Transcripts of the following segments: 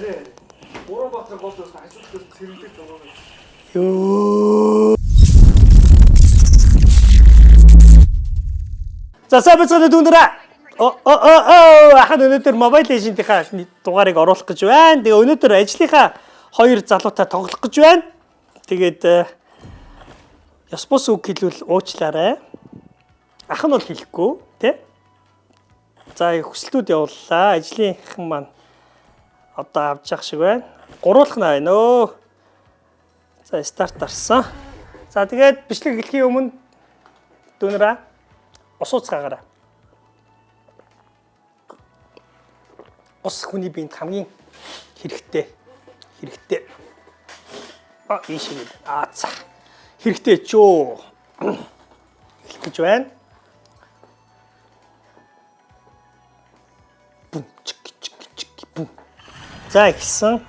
Арай. Уранбаатар гол өгсөн хажуудаас цэвэрлэж зураг. Ёо. За сабцганы дүндэрэ. Ахад өнөөдөр Mobile Legends-ийн дугаарыг оруулах гэж байна. Тэгээ өнөөдөр ажлынхаа хоёр залуутай тоглох гэж байна. Тэгээд ёс бус үг хэлвэл уучлаарай. Ах нь бол хэлэхгүй, тий? За хүсэлтүүд явууллаа. Ажлынхан маань одоо авч явах шиг байна. Гуруулах нь байна өө. За старт арсан. За тэгээд бичлэг эхлэхийн өмнө дүүнэрээ ус ууцгаагаарай. Ус хүний биед хамгийн хэрэгтэй. Ийш юм. За. Хэрэгтэй ч юу. Хэлэх гэж байна. Бум. За ихсэн.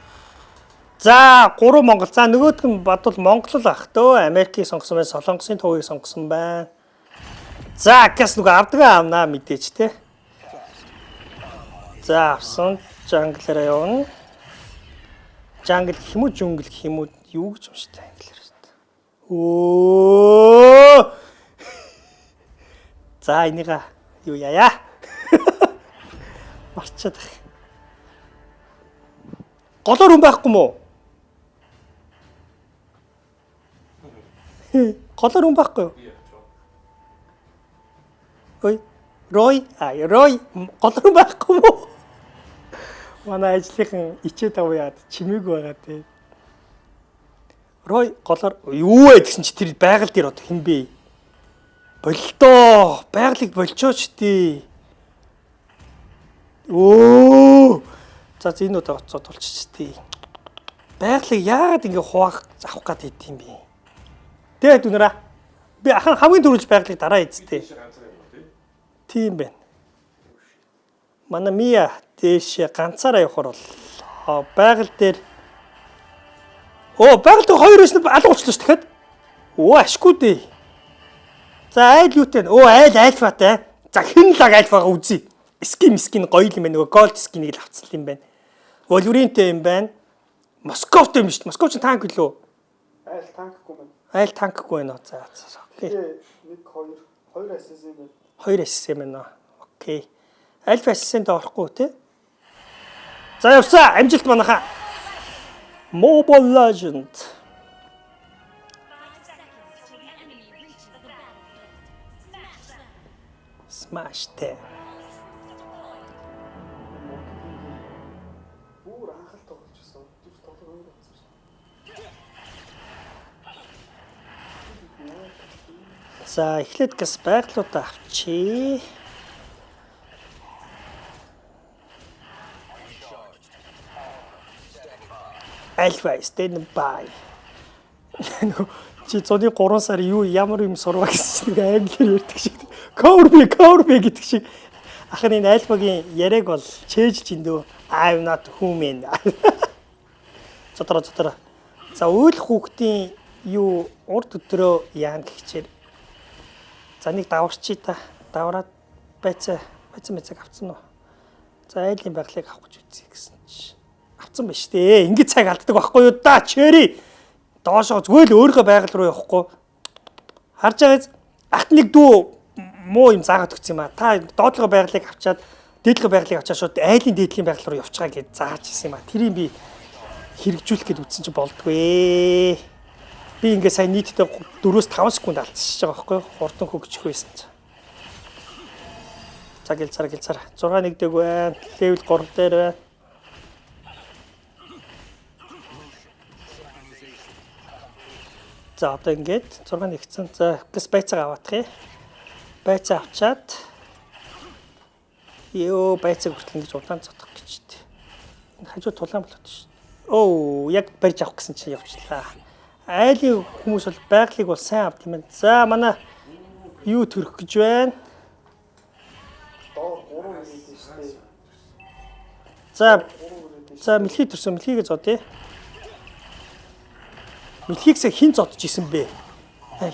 За 3 Монгол. За нөгөөх нь бадвал Монгол л ах төө. Америкийг сонгосон байна, Солонгосын төвийг сонгосон байна. За гэс нөгөө авдгаа авнаа мэдээч те. За авсан жанглаараа явна. Жангл хэмүү жүнгл хэмүү юу гэж юм шүү дээ англиар шүү дээ. Оо. За энийга юу яая? Марчаад их. Голоор хүн байхгүй мó? Голоор хүн байхгүй юу? Ой, Рой, голоор хүн байхгүй мó? Манай ажлынхан ичээд аваад чимээг байгаа те. Рой голоор юу вэ гэсэн чи тэр байгаль дээр одоо хэн бэ? Боллоо. Байгалыг болчооч тий. Оо. За энэ удаа оцоод толчч тий. Байгалыг яагаад ингэ авах гад идэм бэ? Тэгээд үнэраа. Би ахын хамгийн түрүүж байгалыг дараа эзтэй. Тийм байна. Манай Мия дэш ганцаараа явахаар бол байгаль дээр байгаль дээр хоёр өснө алгуулчлаа ш дахиад. Ашгүй дээ. За айл юутэй. Айл альфатай. За хэн лаг альфагаа үзье. Скин гоё юм байна. Нөгөө голд скинийг л авцсан юм байна. Wolverine-тэй юм байна. Московтой юм шүү дээ. Москов ч танк лөө. Айл танкгүй байна. Айл танкгүй байна. За. Окей. 1 2 SSM байна. 2 SSM байна. Окей. Альфа SSM-д орохгүй тий. За явсаа амжилт манайхаа. Mobile Legends. Smash те. Бүр анхаарал тоглож байсан. Түр тоглох өөр болсон шүү. За эхлээд газ байглуудаа авчи. Альфа stand by. Чи зуны 3 сар юу ямар юм сурваа гэсэн чинь англиар ярьдаг шиг. Cover B гэдэг шиг. Ахын энэ альфагийн яриаг бол чэйж зиндөө I'm not human. Цотро. За үйл хүүхдийн юу урд өдрөө яан гихчээр. За нэг даварчи та. Давраад байцаа авцсан уу? За айлын байгалыг авах гэж үзье гэсэн чи. Авцсан ба штэ. Ингээд цаг алддаг байхгүй юу да чэри. Доошоо зүгээр л өөрийнхөө байгаль руу явахгүй. Харж байгааز ат нэг дүү муу юм заагаад өгсөн юм а. Та доотлогоо байгалыг авчаад дээдлогоо байгалыг авчаад шууд айлын дээдлийн байгаль руу явчихаа гэж зааж ирсэн юм а. Тэрийг би хэрэгжүүлэх гээд үтсэн чи болдгүй. Би ингээ сайн нийтдээ 4-5 секунд алдчихж байгаа байхгүй юу? Хурдан хөгжих байсан чи. За гэлцараа 6 нэгдэг байна. Левел 3 дээр байна. За одоо ингээд 6 нэгцэн. За гэс байцаага аваадах юм. Байцаа авчаад байцааг хүртэл ингэж удаан цотох гэж дээ. Энэ хажуу тулаан болоод шүү. Яг барьж авах гэсэн чинь явчлаа. Айлын хүмүүс бол байгалыг бол сайн авт юм байна. За манай юу төрөх гэж байна? Доор 3 хийдэж штэ. За мэлхий төрсөн. Мэлхийгээ зодъё. Мэлхийгсээ хин зодж исэн бэ?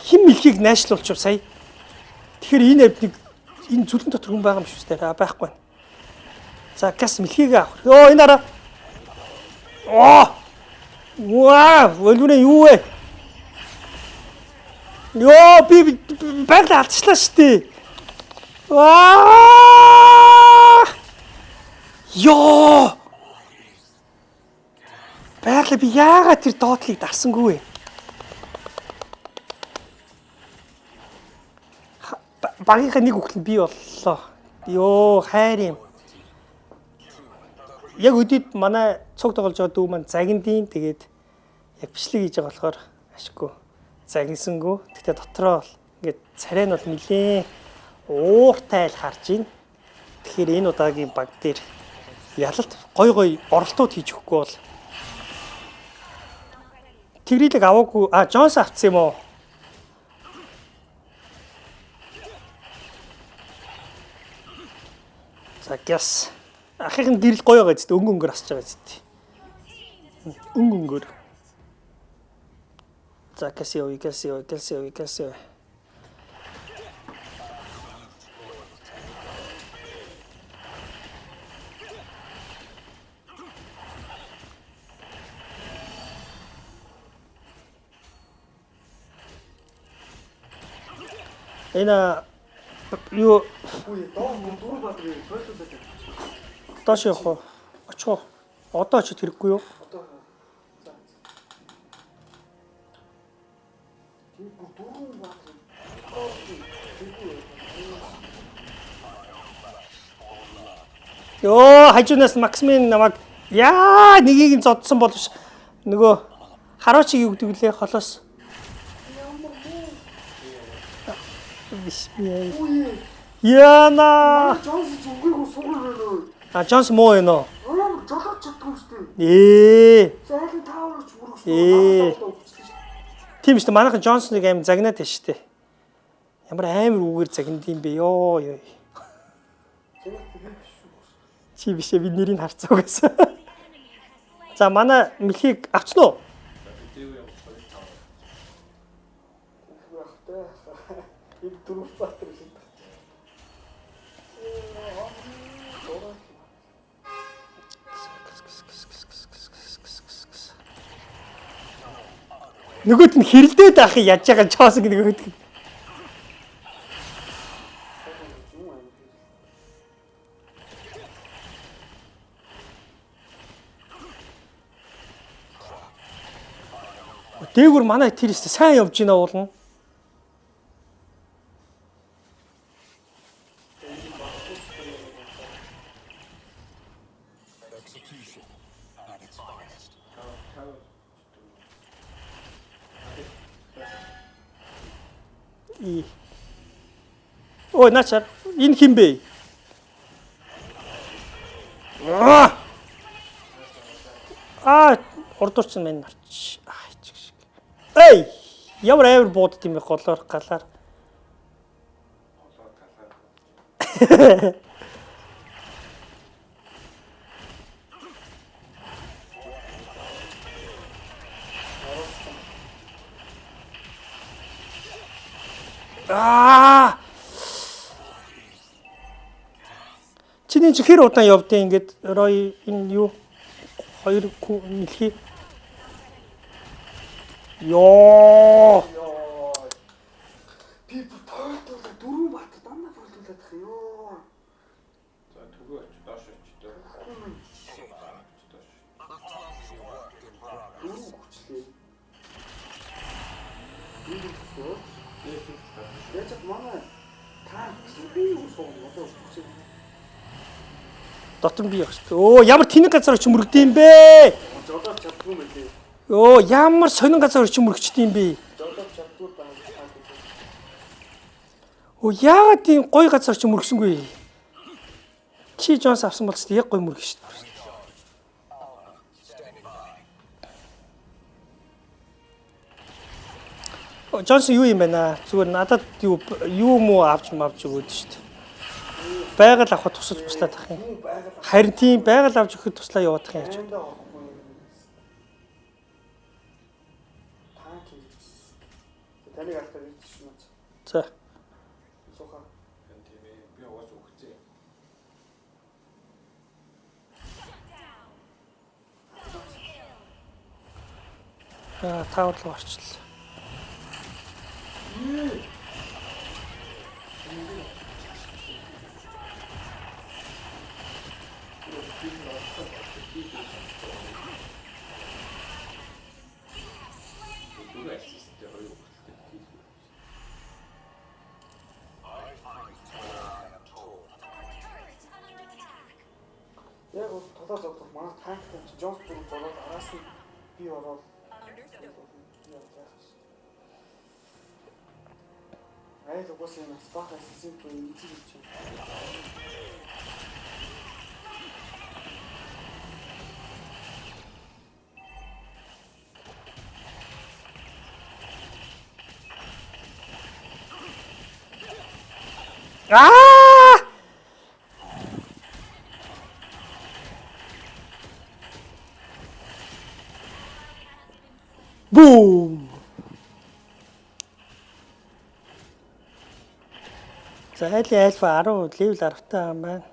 Хин мэлхийг найшлуулчих сая. Тэгэхээр энэ зүлэн дотор хүн байгаа юм шүү дээ. Байхгүй байна. За газ мэлхийгээ авах. Энэ араа. Вау, өлгөнөө юу вэ? Йоо, би байгаль алдчихлаа шүү дээ. Ваа! Йоо! Байгаль би яагаад тэр доотлыг дарсангүй вэ? Багийнхаа нэг үхэл би боллоо. Йоо, хайр юм. Яг өдөрт манай цуг тоглож байгаа дүү маань загиндийн тэгээд яг бичлэг хийж байгаа болохоор ашиггүй загинсангүй. Тэгтээ дотроо ингээд царай нь бол нилээн ууртай айл харж байна. Тэгэхээр энэ удаагийн баг дээр ялалт гой оролтууд хийж өгөхгүй бол Тэгрэлэг аваагүй. Джонс авцсан юм уу? За гэс. Ахын гэрэл гоё байгаа зү өнгөнгөр асч байгаа зү. Өнгөнгөр. За гэсээ. Энэ юу Дөрөв баатрыг тойлуулаад. Доош явах уу? Очих. Одоо очиж хэрэггүй юу? Одоо. Тийм дөрөв баатрыг. Йоо, хажуунаас Максимын намайг нэгийг нь зодсон боловч нөгөө хараачиг юу гэдэг лээ холоос. Яна. Джонс зүгээргүй суугаад. Джонс муу юм уу? Жолооч чаддгүй шүү дээ. Зайлын тааварч бүргсэн. Тийм шүү дээ. Манайхан Джонсныг аим загнаад байна шүү дээ. Ямар амар үгээр загнад юм бэ? Йоо. Чи бишээ би нэрийг харцаа гэсэн. За манай мэлхийг авцсан уу? Энэ дөрөв баатар шиг. Нөгөөт нь хэрэлдээд ахыг яаж байгаа чоос гэдэг нөгөөт. Дээгүр манай тэр ихтэй сайн явж байна уулна. Ой, начар. Энэ хин бэ? Ордорч мэн нарч. Эй! Ямар авир буудд юм бэ голоор галаар. Чиний чи хэр удаан явдیں۔ Ингээд рой энэ юу 2 мэлхий. Йоо. Би тойлуулаад дөрөв баатар дандаа тойлуулаад ах ёо. За түгөө оч доош очтой. Дөрөв хүчлээ. Яаж манай таа би юу суугаад одоо хүчээ. Дотор нь би явах шүү. Оо, ямар тэнэг газар очиж мөрөгдөв юм бэ? Жолооч чаддгүй юм билээ. Йоо, ямар сонин газар очиж мөрөгчдөв юм бэ? Жолооч чаддгүй байна. Оо, яагаад тийм гоё газар очиж мөрөгсөнгүй? Чи Джонс авсан бол ч яг гоё мөргөн шүү дээ. Джонс юу юм бэ наа? Зүгээр надад юу муу авч өгөөд шүү дээ. Байгаль авахд тусаж туслаад ах юм. Харин тийм байгаль авч өгөхөд туслаа яваадах юм яаж. Таныг алхах гэж байна. За. Сууха. Тийм ээ би угаас өгцөө. Таавар руу орчлоо. Дөрөв ассисттэй хоёр хүртэл. Яг бол толоо зовдох манай танктай чи Джонс бүрд болоод араас нь би ороод айл угаасаа энэ спах ассистент бүр эцэг гэж. Бум. За альфа 10 левел 10 таа юм байна.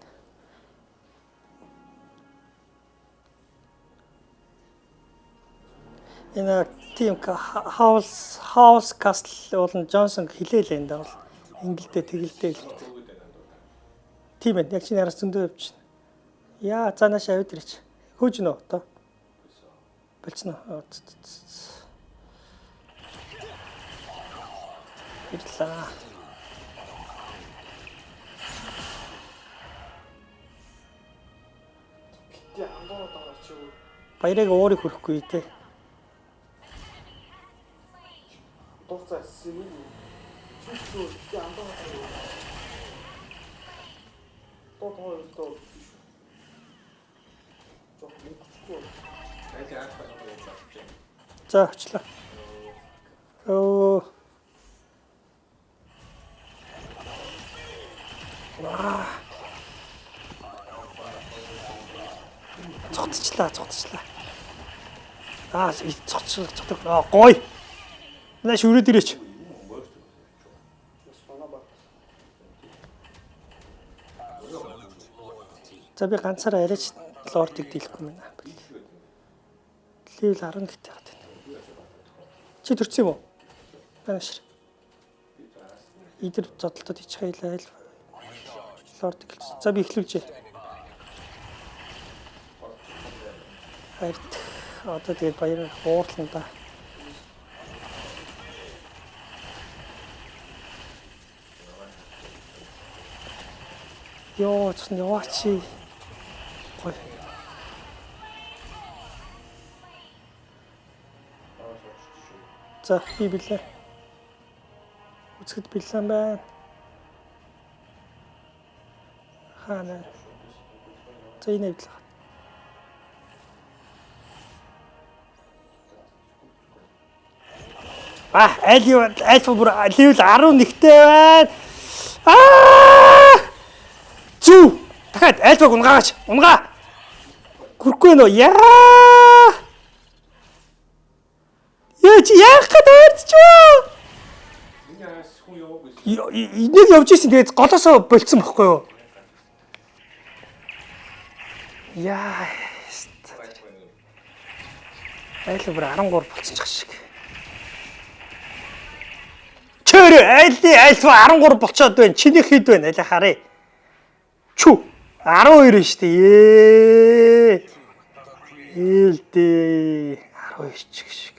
Энэ тим хаус кастл болон Джонсон хилээлээ энэ бол ингэлдээ тэгэлдээ л. Тийм ээ, яг чинь яраас зөндөө явчихна. Яа, за нааш авид ирээч. Хөөж нөө одоо. Болчихно. Ирлээ. Гэтэ андуураад байгаа чи юу? Баярыг уурыг хөрөхгүй те. Дуурцаа сэвэн. Чи юу гэтэ андуураад байгаа. Тоо биш. Жоо мөнгөчгүй. Айл альфа нэг болчих. За очлоо. Оо. Цогтчлаа. Цогтдаг. Гой. Нааш өрөөд ирээч. За би ганцаараа арайч лордыг дийлэхгүй байна. Левел 10 гэдэг хат. Чи төрсөн юм уу? Банаш. Идэр зодтолтод ич хайлаа. Лорд гэлж. За би эхлүүлжээ. Хайрт. Одоо тэгээд баяр уурлан да. Ёо, цэн яваач. Гой. За, би билээ. Үзэхэд билэн байна. Хана. За, энэ билээ. Альфа бүр левел 11-тэй байна. Зүү. Дахиад альфаг унгаач. Унгаа. Гүрхгүй нөө. Чи яах гээд өрдчихөө? Минийс хүн яваагүй. Нэг явж ийсэн тэгээд голоосоо болцсон бохгүй юу? Яа. Айл бүр 13 болчихчих шиг. Чөөрэ альфа 13 болчиход байна. Чиний хэд байна? Аль харъя. Чү 12 шүү дээ. Ээлдээ 12 ч шиг.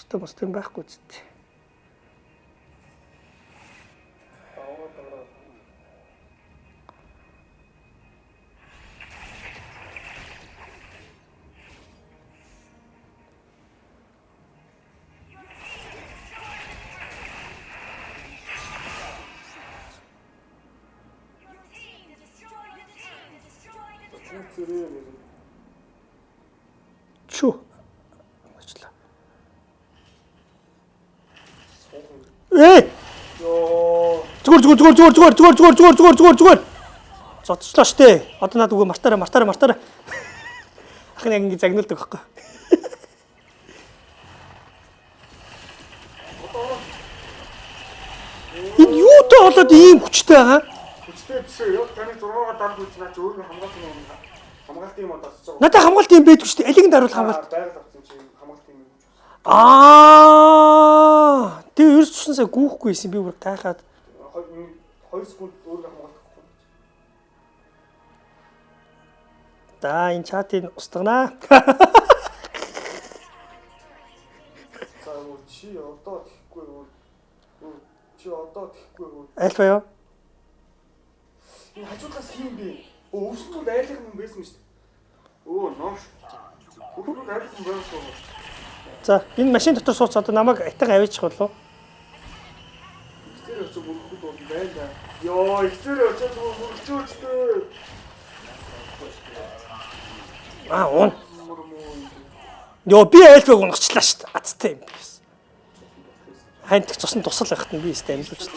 Мостын байхгүй ч дээ. Чү. Ачлаа. Ёо. Зүгээр. Зодчлоо штэ. Одоо над үгүй мартаараа. Ахын яг ингэ загнуулдаг байхгүй. Энэ юу та болоод ийм хүчтэй байгаа? Хүчтэй биш ээ. Яг таны 6-аар дарж үзсэн наа чи өөрөө хамгаалсан юм. Хамгаалт тийм одоо асууж байгаа. Надад хамгаалт юм байдаг шүү дээ. Алиг нь даруул хамгаалт. Байгаль авсан чи хамгаалт юм гэж. Аа. Тэгээ ерөөс тусан сая гүүхгүй байсан би бүр тайхаад. 2 секунд өөрөө хамгаалахгүй. За энэ чатыг устгана. За чи одоо тэхгүй юу? Чи одоо тэхгүй юу? Альфа юу? Энэ хажуудлаас хин би. Өвсөн тул айлах юм байсан шүү дээ. Нош. Хүүхдүүд айлах юм байсан шүү. За энэ машин дотор сууц одоо намайг атга аваачих болов. Ихтер очиж бүрхүүд бол байна. Йоо, ихтер очиж бүрхчөөчтэй. Аа уун. Йоо би альфаг унгацлаа шүү дээ. Азтай юм биш. Хантх цусны тусал байхад нь би өстэй амилуулж.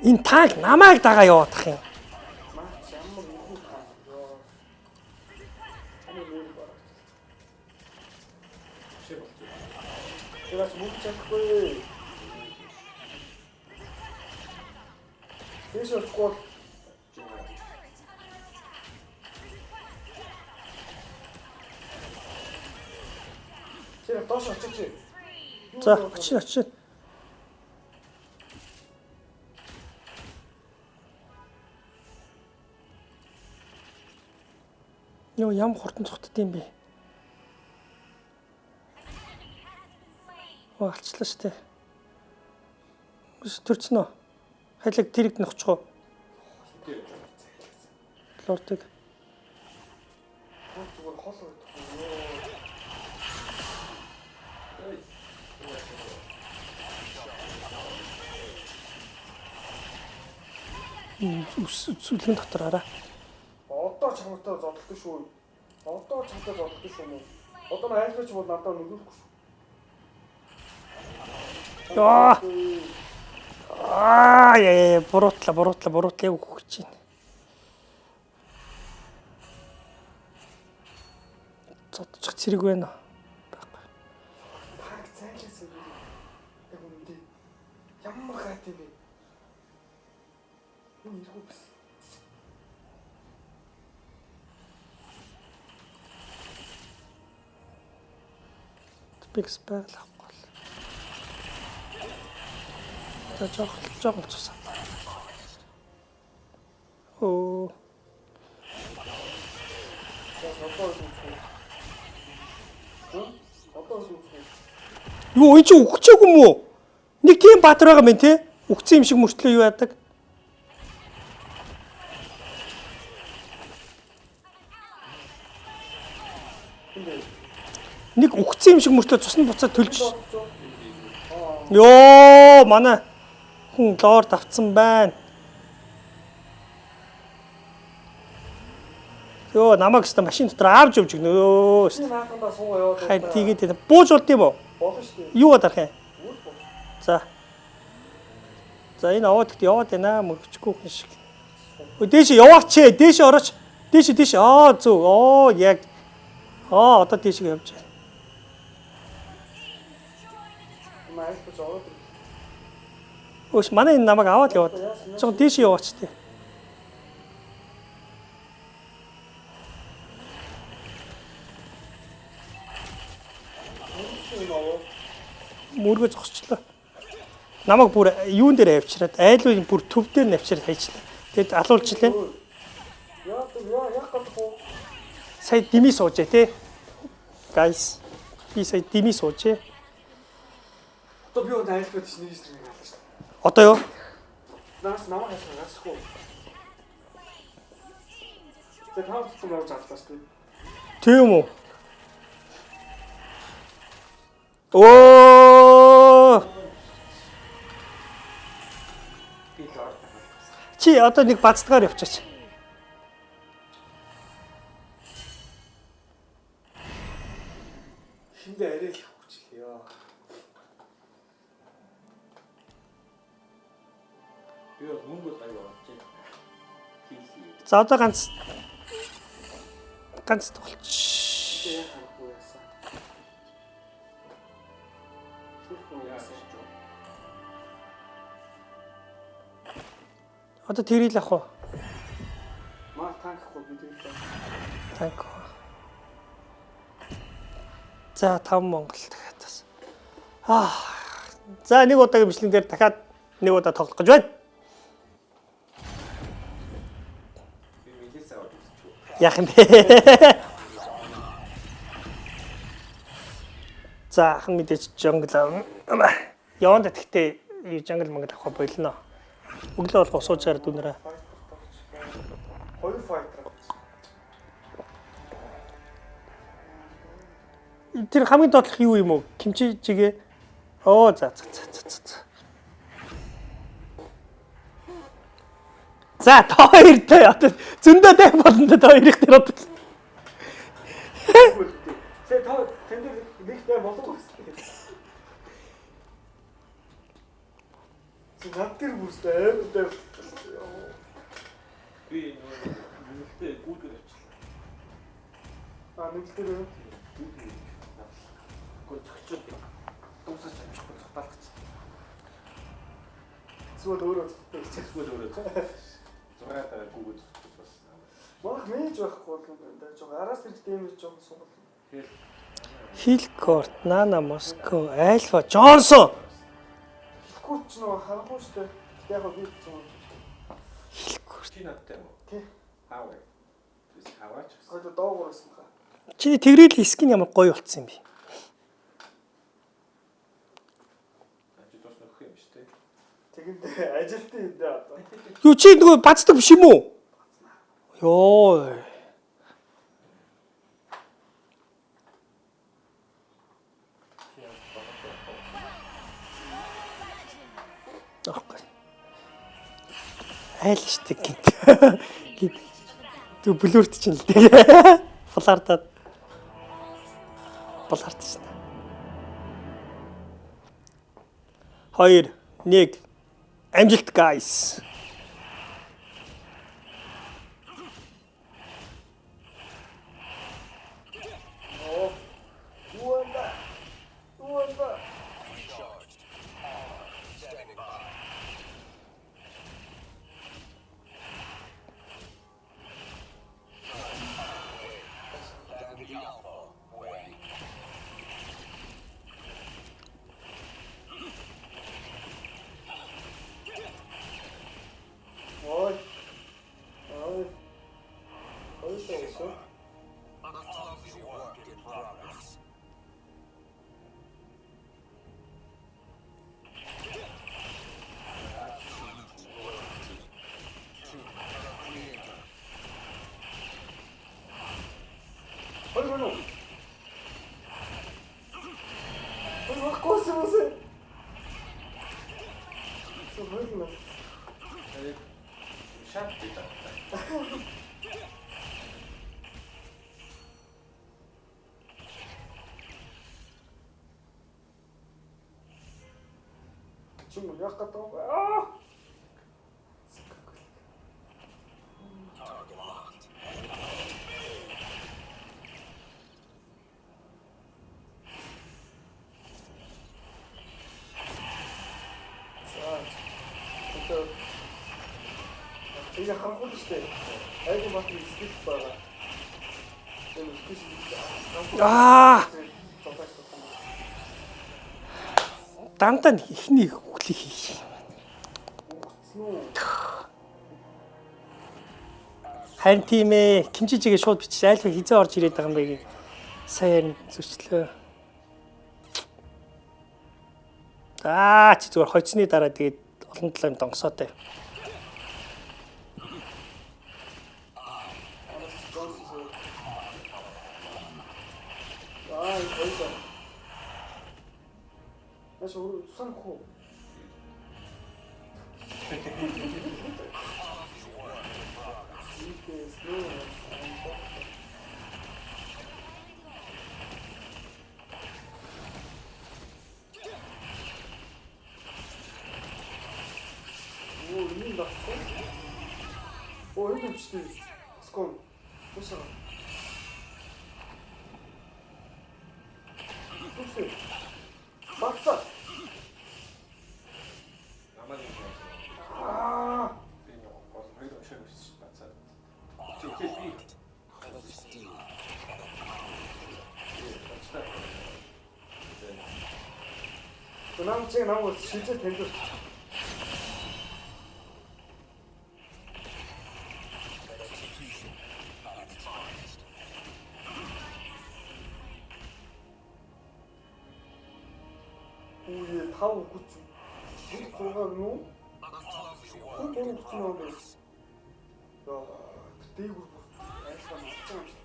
Энэ танк намайг дагаа яваадах юм. Тэрас мөн чахгүй. Тэс очгүй. Тэр тоош очиж. За очиж. Йоо ям хурдан цогтд юм бэ. Алчлаа штэ. Үс төрцнөө. Хайлаг тэрэг нөхчгөө. Лортыг. Зүгээр хол өгдөг. Сүлгэн дотор араа. Одоо чамтай зодтолтой шүү. Одоо чамтай зодтолтой шүү мөн. Одоо айлгаач бол надад нөгөөхгүй шүү. Яа. Яа, буруутлаа өгч чинь. Зодчих зэрэг байна. Баггүй. Панк цайлаас юм. Яг үнэндээ. Ямар хат юм бэ? Энэ иргүү биш. Бикс байглах. жоохон цусаа. Оо. Юу энэ чи өгчөөг юм уу? Нэг тийм баатар байгаа мэн те? Өгцөн юм шиг мөртлөө юу яадаг? Нэг өгцөн юм шиг мөртлөө цусны буцаад төлж. Йоо, манай хүн лоор давцсан байна. Йоо, намайг ч машин дотор авч явж гэнэ. Йоо. Наахандаа суугаа яваад. Хай тийгээд бууж болд юм уу? Болно шүү дээ. Юу дарах юм? За. За энэ аваад ихт яваад байна мөрчгүй хүн шиг. Дээш яваач ээ. Дээш орооч. Дээш. Аа зөв. Оо яг. Одоо дээш явж байна. Айлгаач ороод. Өөш манай энэ намайг аваад яваад. Цог дээш яваач тээ. Мөргө зогсчлоо. Намайг бүр юун дээр авчираад айлын бүр төв дээр навчираад хайчлаа. Тэгэд алуулчлаа. Яг гадах. Сая дими суужээ те. Guys. Би сая дими суужээ. Одоо би одоо айлгаач нэг юм галаа шүү. Одоо юу? Намайг хасахгүй. За тав тусан явж аллаа шүү. Тийм үү? Оо! Чи одоо нэг бацдгаар явчаач. Хиндэ арай л хүчлээ. Би бол мөнгө гай болчих. Хийх. За одоо ганц тоглож. Яг харахгүй яасан. Одоо тэрийг л ах уу? Маа танкхгүй бид хэлээ. Танк. За 5 Монгол дахиад бас. За нэг удаагийн бичлэг дээр дахиад нэг удаа тоглох гэж байна. Би мэлээс аваад үзчихв. Яах юм бэ? За хан мэдээж жонгл яванда тэгтээ жонгл мангал авах болно. Өглөө болох суучаар дүнэрээ. Хоёр файтер. Тэр хамгийн доотлох юу юм уу? Кимчи жигээ. Оо за. За тооёртой одоо зөндөө дай болно да хоёрыг тэр одоо. Тэ таа тэнд нэгтэй болов уу? Над тэр бүрстэй амар Би нэлээд гүйдэр авчихлаа. нэгтэй Гүйдэр. Гүцчихэж дуусаж амжихгүй цогталгач. зүгээр өөрөө зүгтэй. Эсвэл өөрөө зураад гүйд бас. Манайх мэж байхгүй бол энэ жоо араас ирэх дэмэж жоо сугал. Тэгэл Хилкорт, Нана Москва, Альфа, Джонсон. Хилкорт ч нөө харахгүй штэ. Яг би зүг. Хилкорт. чи надтай юм уу? Тий. Хаваа. Тэс хаваач. Хойд доогуураас юм хаа. Чиний тэгрээл скин ямар гоё болцсон юм бэ? Чи тус нөх юм шүү дээ. Тэгэнд ажилтны энэ одоо. Юу чи нөгөө бацдаг биш юм уу? Йоо. Окей. Айл штэ гит. Түр блүрт чинь л дээ. Флартад. Фларт чинь. 2 1 амжилт guys. Уунда. Ой. Ой, что? Ой, космосы. Что выгнал? Шат гэдэг. Чему я готов? А! Я хангуул штэ. Айгу бат скип байгаа. Энэ скип. Дантаа ихний хөглийг хийх. Харин тийм ээ. Кимчижигээ шууд бичиж альфа хизээ орж ирээд байгаа юм бэ. Сайн зүрчлээ. Чи зүгээр хоцсны дараа тэгээд олон талаа юм донгосоотой. Наша сан хоо. О, энэ бичтэй. Скон. Тусаа. Тусаа. Баца. Намайг Аа. би нөгөө Нам чи намайг шилжээ тэлдэг. Үгүй 5 хүч. Нэг 6 юу? Хүн бүр хүч нөө. Яа, дээгүр бүр айлхаа мацсан юм шиг.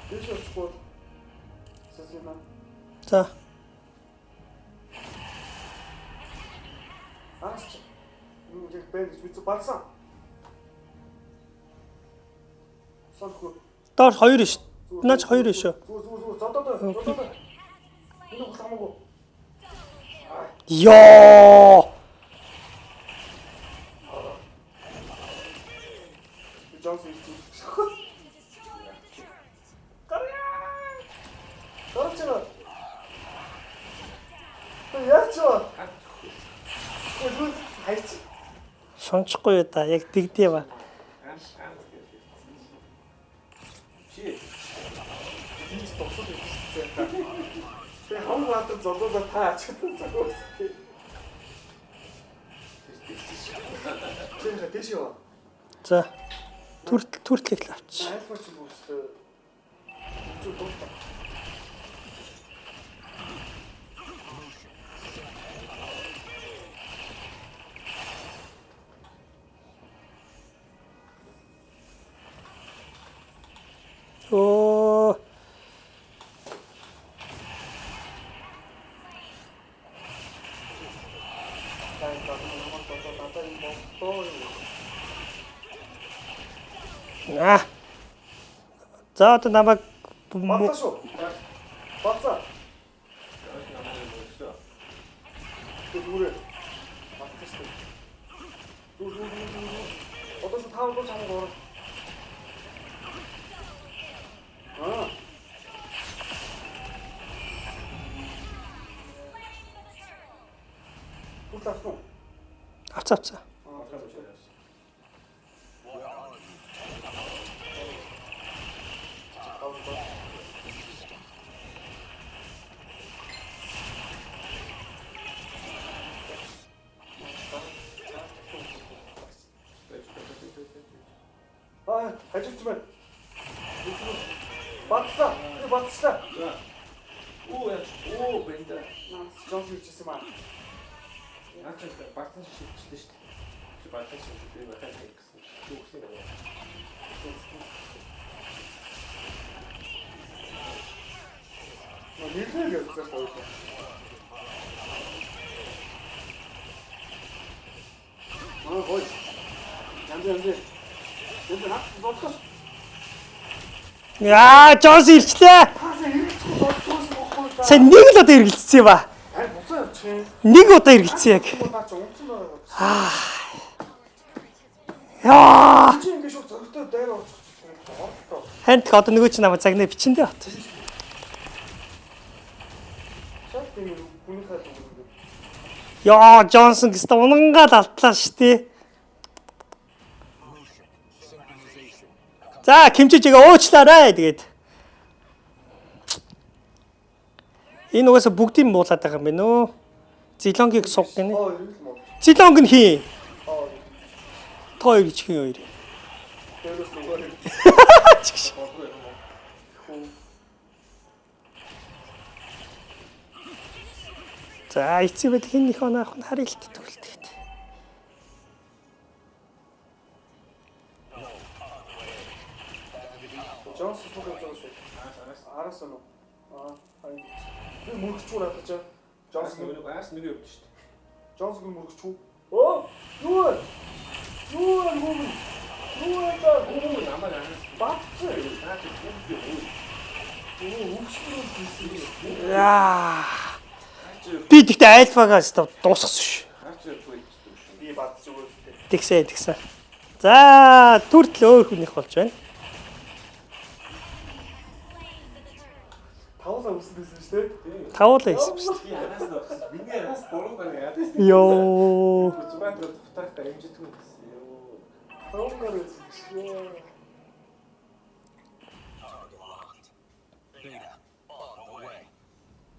Дэш очихгүй. Сэсэна. За. Аач. Юу яг бэнж бид бацсан. Сонхоо. Доор 2 шүү. Наач 2 шүү. Зүг зодоо. Энэ бүх хамаагүй. Ёо. Джонс ирсэн. Гарч. Яач. Ой, хайч. Сончихгүй юу да. Яг дэгдээ ба. Чи Ийм тосод ирсэн. Тэгээ хамаг баатар зодоо та ачаад загоос. Тэгээ дэш яа. За. Түртлэх л авч. Айлфач юм уу? Зүг дуусна. Оо. А. За одоо намайг Бацаа шүү. Бацаа. Зүгүрээ. Бацаа шүү. Зүг. Одоо шүү тав бол чамд ороо. Аа. Утаасан. авцаа. Аа, хажигч байна. Бацаа. Би бацлаа. Оо бэнда. Джонс ирчихсэн маа. Наач багтан шилжлээ шүү дээ. Чи багтан шилжлээ би хахаа гэсэн. Юу гэсэн юм. Нэлээд явсан байна. Гой. Янз. Энд наа бодсон. Яа, Джонс ирчлээ. Хаасаа хэрэгцээ бодсон бохгүй та. Сайн нэг л удаа эргэлцсэн юм ба. Ай буцаа явчих. Нэг удаа эргэлцсэн яг. Наа ч унтсан байгаа. Яа. Чи ингэ шууд зөрөгтэй дээр орчихсон. Хант одоо нөгөө чи намайг загнаа бичэндээ бат. Шат тийм хүний хаа зүгээр. Яа, Джонсон гэсэн унангаад алтлаа штий. За, кимчижигээ уучлаарай тэгээд. Энэ угаасаа бүгдийг муулаад байгаа юм байна уу? Зилонгийг суг гинэ. Аа, ирэл мод. Зилонг нь хий. Аа, Той гэж хий хоёр. дээрээс нөгөө. За, эцэг бэл хин их оноох нь харилт төгөлтэй. Джонс супер Джонс. Араас нь. Аа, хай. Би мөрөгчүүр хатаж. Джонс нэг аас нэг явд шүү дээ. Джонс гүн мөрөгчүү. Оо, юу вэ? Юу это? Оо намайг анаас Бацаа. наач Оо, үгсрүү хийсэн. Яа. Би тэгтээ альфагаас дуусгасан ш. наач бийддэг шүү. Би бац зүгээр. Тэгсэн. За, түртэл өөр хүнийх болж байна. Тавлаа үсдээсэн шүү дээ. Тавуулаа хийсэн биз. Би анаас нь миний анаас буруу байна яа. Йоо. Зүгээр дутагтай амжитгүй гэсэн. Йоо. Таван шиг.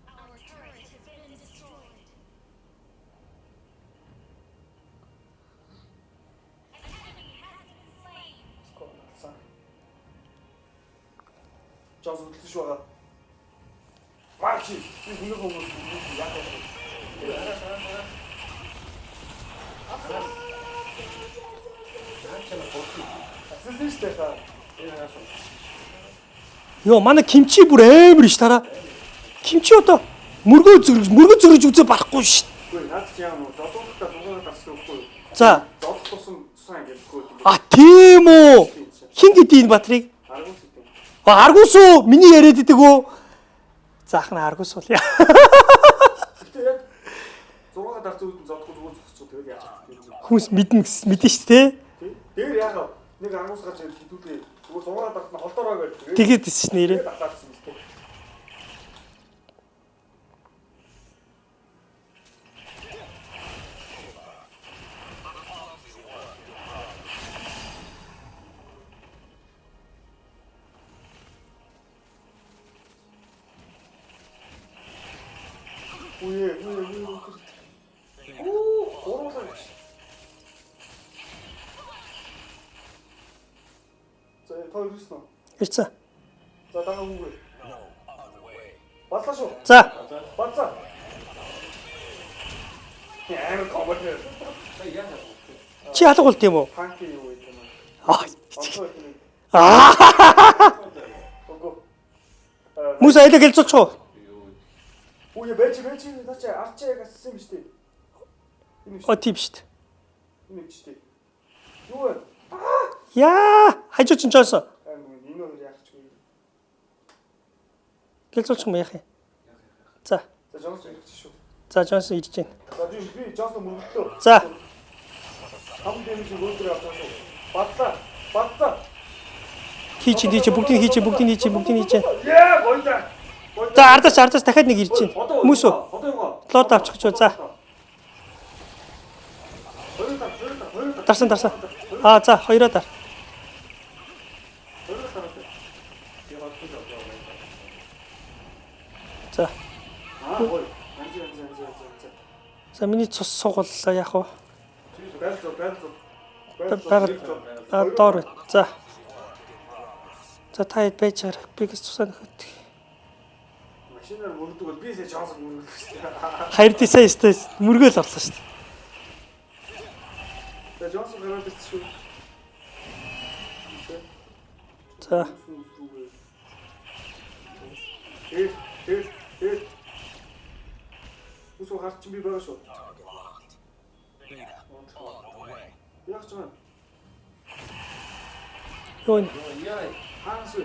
Our turret has been destroyed. An enemy has been slain. Жаас хөдлөж байгаа. Марч би хүнээ хүмүүс яг асуусан шүү дээ хаа. Йоо манай кимчи бүр амар ш тараа. Кимчи одоо мөргөө зөрөж үзээ барахгүй ш. Үгүй наад чи яа нөө зодуулалтаа дугаараа гарсан үгүй юу? За. Зодол тусан гэж үгүй. А тийм үү. Хин гэдэг энэ батрыг? Аргуус гэдэг. Аргуус уу? Миний яриад идэг үү? Заахна аргуус бол яа. Гэтэ яг 6 дарц үүдэн зодохгүй зүгээр зогсчих тэгэл яаж чадчих. Хүмүүс мэднэ шүү дээ. Дээр яагаад нэг аргуус гарч ирэл хитүүлээ. Зүгээр 6 дарц нь холдороо гэж. Тэгээд дэс ш нэрээ. Батаадсан юм дээ. Үе. Оруулаа. За тоо ирсэн үү? Ирсэн. За дараа үгүй. Батлаа шүү. За. Батлаа. Яа комбатер. Чи алга болт юм уу? Панки юу гэдэг юм Аа. аа. Ого. Мус айлаг хэлцүүлчих уу? Үе бэж наач арчаа гассан юм шүү дээ. О тийм шүү дээ. Энэ ч дээ. Юу вэ? Яа, хажуу чинь жоосон. Энэ өөр яах ч вэ? Хэлцүүлчих юм яах юм? За. За Джонс ирэх шүү. За Джонсон ирж байна. За би Джонс мөрөлдөө. За. Хам дэмж өгөөдөр авчихсан. Батлаа. Хий чи бүгдийг хийж. Яа, гойда. За ардаас дахиад нэг ирж байна. Хүмүүс үү? Лот авчих ч. За. Дарсан. Аа за хоёроо дар. За. За миний цус суугаллаа яах вэ? Доор. За. За та хэд байж чаар би гэж цусаа нөхөд. Машинаар мөрдөг бол би сая Джонс мөрдөг шүү дээ. Хайр дисаа өстэй мөргөөл орлоо шүү дээ. За Джонс гараад ирсэн шүү. За. Усуу гарч би байгаа шүү. Яг ч юм. Юу вэ? Хаанс вэ?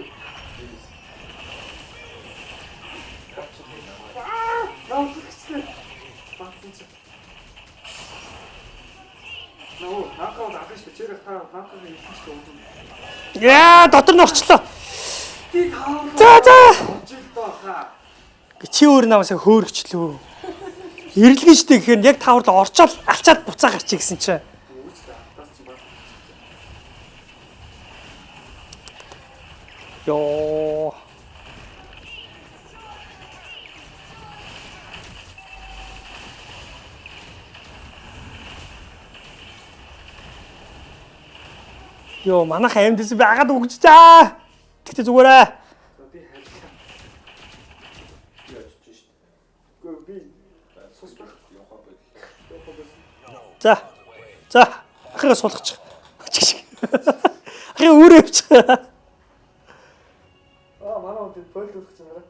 Яа, дотор нь орчлоо. За. Чи өөр намайсаа хөөргчлөө. Ирэлгэн штэ гэхээр яг таавар орчоод алчаад буцаа гарчих гэсэн чинь. Йоо. Йоо, манайх аймдс би агаад өгч чаа. Тэгтээ зүгээрээ. За. Ахыгаа суулгачих. Ахыг өөрөө явчих. Манай хүн фойл төлөх гэж байна.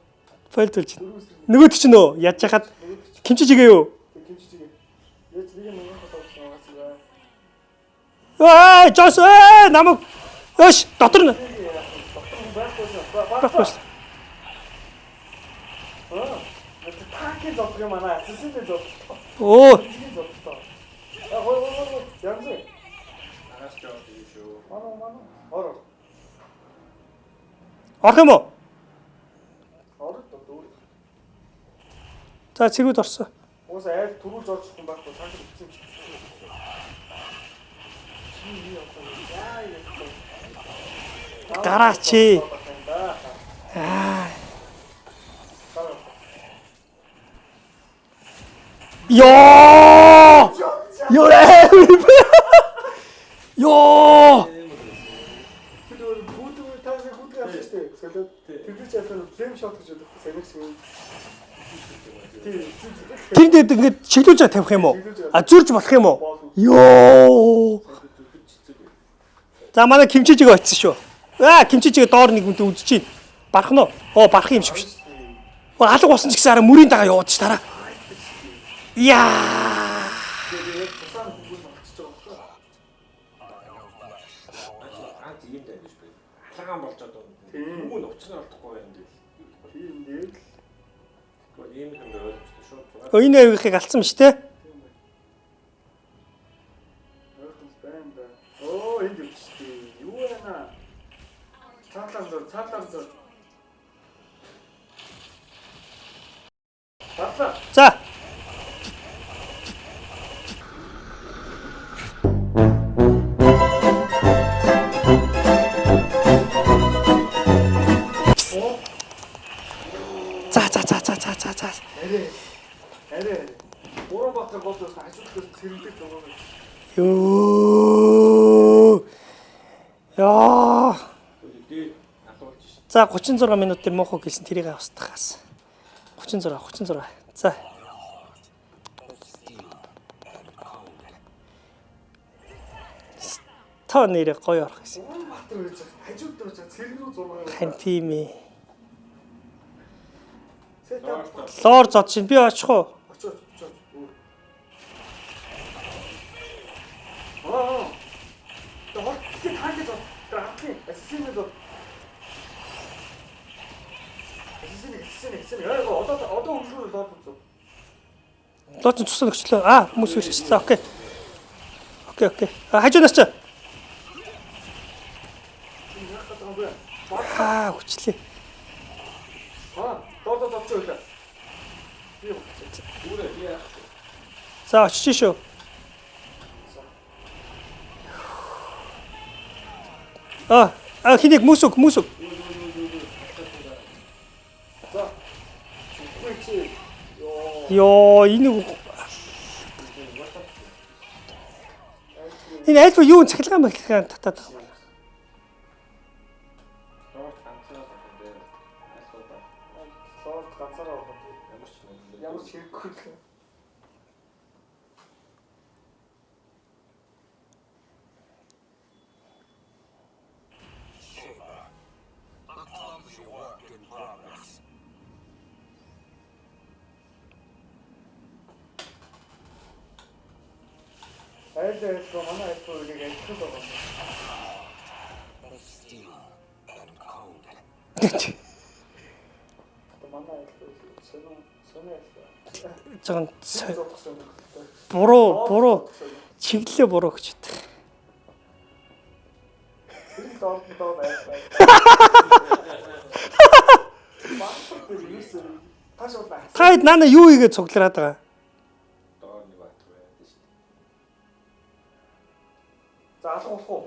Фойл төлж байна. Нөгөөд чинь нөө ядж хахад кимчиж игээ юу? Кимчижгээ. Яаж нэг юм хатаа байгаа. Жос намайг өш дотор нь. Таакийн зовх юм аа. Сэсэндээ зовх. Оо. Янзээ. Араас жоо шүү. Манай. Ороо. Орох юм уу? Ороо дөө. За цэгүүд орсон. Уус айл төрүүлж орчих юм байхгүй. Таакийн бичсэн юм шиг. Яа яа. Гараач. Аа. Ёо! Ёо! Ёо! Тэр бүгд таасаа бүгд авчих штэ. Солиод тэр чинь одоо флейм шот гэж бодох санагч юм. Тэр дэд ингээд чиглүүлж тавих юм уу? А зүрж болох юм уу? Ёо! За манай кимчижиг очсон шүү. Аа кимчижиг доор нэг хүнтэй үдэж чинь. Барах нь уу? Оо барах юм шиг шүү. Алга болсон ч гэсэн араа мөрийн дагаа яваад ш тараа. Яа! Тэгээд цусаар бүгд болчихж байгаа Ганц ийм дайж би. Халаган болж одоо. Бүгд уучраа олдохгүй юм дээ. тийм дээр Тэгвэл ийм юм ойлгочихсон шүү. Энэ авихыг алдсан биш те? ойлгох байна да. Оо энд юм чи. Юу яана? Цаалан зөө. Баца. За. За. Арэ. Урамбатар болоос хажуудаас цэрэгдэх зогоо. Ёо. Яа. Үгүй асуулт шүү. За 36 минутын муухай гэлсэн тэрийг австахаас. 36. За. Та нэрээ гоё орох гэсэн. Урамбатар гэж хажуудаас цэрэг рүү зургаа. Хан тийм ээ. Сетап. Лоор зод шин би очих уу? Очоо. Аа. Тэгээд хаагдаж байгаа. Ассисент доо. Ассисент. Яа одоо хөргөл доод үзв. Лооч цусан өгчлөө. Аа хүмүүс ирсэн. За окей. Хажуунаас ч. Аа хүчлээ. Доод очоо үлээ. Үүрээ би яах вэ? За очиж шүү. Хинийг мөсөг. За. Үгүй. Ёо, энэ альва юу цахилгаан татаад байгаа. Сорт ганцаараа авах. Ямар ч хэрэггүй. Айл манай айфоныг ажиглах байгаа. Манай айфон сонио. Жон буруу чиглэлээ буруу гэж үү. Тэр доод айфон. Таад нана юу игээ цуглараад байгаа? Доор нэг бат байдаг шүү. За алга болох уу?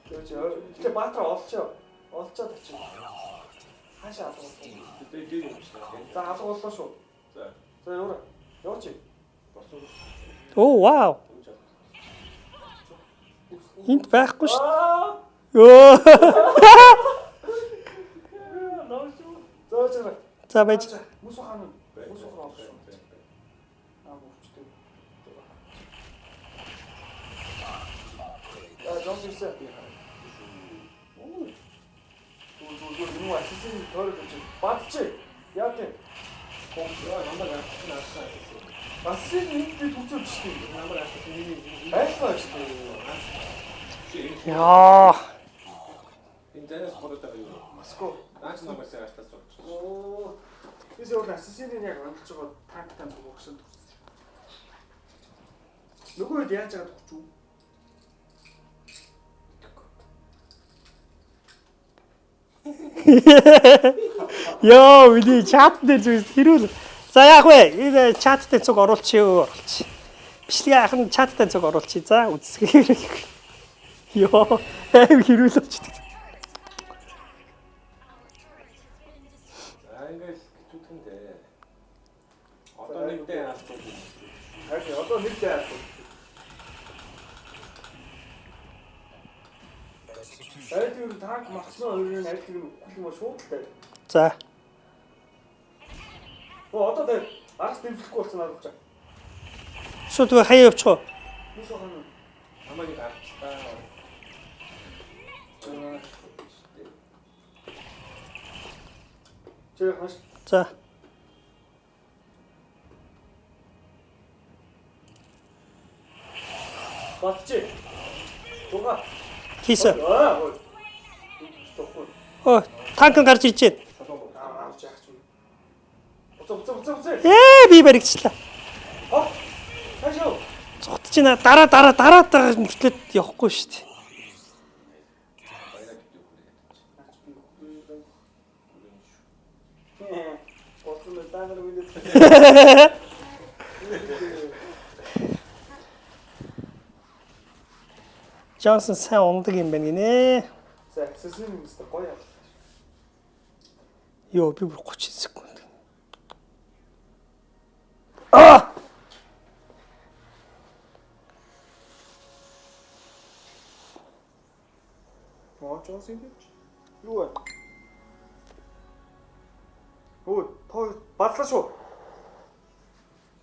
Тэгээ баатар олчоод очив. Хаашаа алга болох уу? Тэгээд дээр юм шүү. За алга боллоо шүү. За яваач. Босоо. Оо вау. Энд байхгүй шүү. Аа! Ёо. За байж. Мус ухаан. Мус ухаан олсон. Мөвчтэй. Жон ирсэн. Юу ассистент тойрог гэж бадчих. Яа тийм. Намайг авсан. Ассистент нэг би түцэж штий. Намайг авсан. Айлгаа штий. Яа. Энэ дэнэс хоротоо юу? Москва. Наач намайг саартаас сууч. Оо. Би зөвхөн ассистентийг яг онгож байгаа тактикаа зүгшин төрсөн. Нөгөө хэд яаж яагаад өгч үү? Ёо, миний чат дээр зүгс хэрүүл. За яах вэ? Энэ чат дээр цуг оруулчих. Бичлэгээ ахын чат дээр цуг оруулчих. За үзсгээр. Йоо, аим хэрүүл очдөг. За ингээл хэцүүдхэндээ. Одоо нэгдээ яахгүй. Харин одоо нэгтэй яахгүй. Айлтгэр танк махснаа хоёрын айлтгэр үхэх юм шууд л дээ. За. Одоо дээр агас дэмжлэхгүй болсон надад ч. Шууд тэгээ хаяа явчих уу? Юус хана. Намайг гарчтаа. Чиг хаш. За. Батчи. Туга. Хийсэн. Аа. Тохоо. Оо, танк гарч ирж байна. Аа, жаач. Уцаа. Би баригчлаа. Оо. Хашоо. Цухтаж байна. Дараа мөртлөд явахгүй шүү дээ. Оцсон таагаар үлдээ. Джонсон сайн ундаг юм байна гинэ. За, accessory юм өстой гоё яа. Йоо, би бүр 30 секунд. Аа! Моочоос юм гэж. Юу вэ? Өө, тоо бадлаа шүү.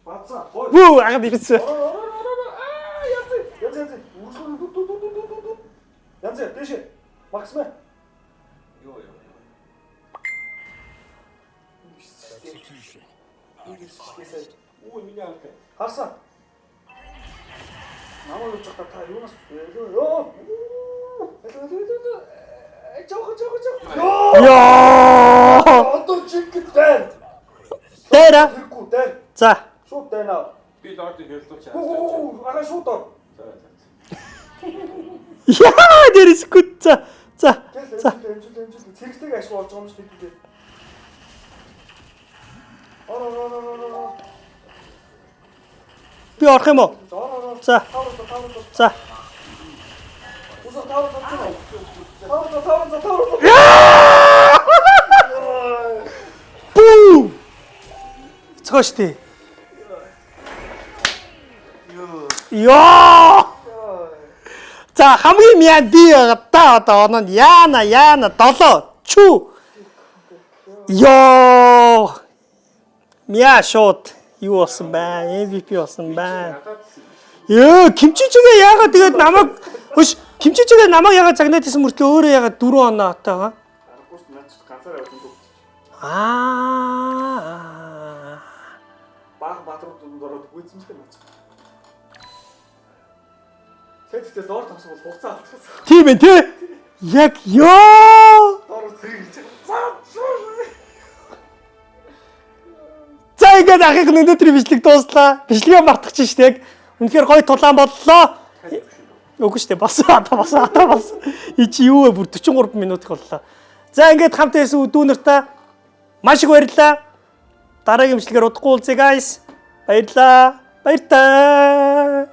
Бацаа. Ой. Бүү, агад ирсэн. Янз. Үргэлж. Янз, дэш. Максимэ. Йоо. Ой, миний арга. Харсан. Намайг үжих та юунаас ёо. Жоо. Йоо! Одоо чигтэй. Дайра. Тэргүй дээр. За. Шууд дайна. Би лордыг хэлдүүлж Оо, ага шууд ор. За. Яа, дэрс гүт. За. Цэрэгтэйг ашиг болж байгаа юм шиг хэлээ. Ор. Би орох юм уу? За. За. Усаа тавар. Бүү! Цогштэй. Йоо! За, хамгийн мяд би та одоо оноо яана 7 чүү. Йоо! Мяа шот юу болсон бэ? MVP болсон бэ? Ёо, Кимчижигээ яагаад тэгээд намайг хөш Кимчижигээ намайг яагаад загнаад исэн мөртлөө өөрөө яагаад 4 оноо отоогоо? Аргагүй ч наач ганцаараа явсан дүү. Аа. Баах бадрууд ороод гүйцэн ч наач. Тэгтээ доор тавсан бол хугацаа алдчихсан. Тийм ээ, тий? Яг ёо! Доор зэрэгж. За ингээд ахих өнөөдрийн бичлэг дууслаа. Бичлэгээ мартчих чинь яг үнэхээр гоё тулаан боллоо. Үгүй шүү дээ. Болсон. И чи юу вэ? Бүр 43 минут их боллоо. За ингээд хамт байсан дүү нартаа маш их баярлалаа. Дараагийн бичлэгээр удахгүй уулзъя guys. Баярлалаа. Баяртай.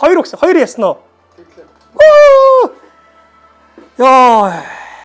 Хоёр ясна уу? Ёо.